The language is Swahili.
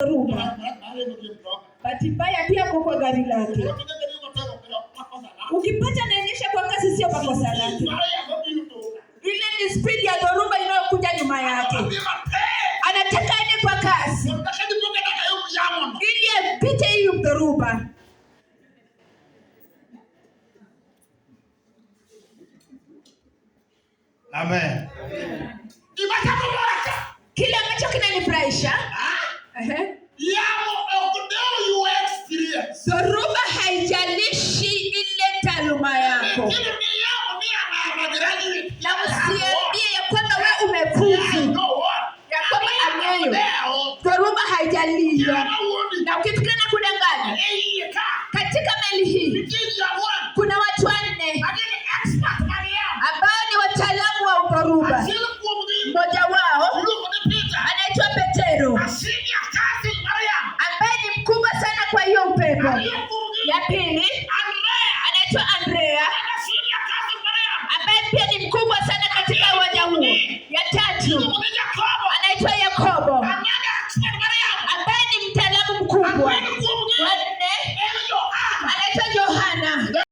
dhoruba. Batibaya pia kwa gari lake. Ukipata naendesha kwa kasi sio makosa lake. Ile ni speed ya dhoruba inayokuja nyuma yake. Anataka aende kwa kasi ili apite hiyo dhoruba. Amen. Kile ambacho kinanifurahisha dhoruba haijalishi ile taaluma yako. Na usiambie ya kwamba wewe umefuzu, ya kwamba ameyo. Dhoruba haijalishi. Na ukifikiria na kudanganya, katika meli hii kuna watu 4 ambao ni wataalamu wa dhoruba. Mmoja wao anaitwa Petero, ambaye ni mkubwa sana kwa hiyo upepo. Ya pili anaitwa Andrea, ambaye pia ni mkubwa sana katika uwanja huo. Ya tatu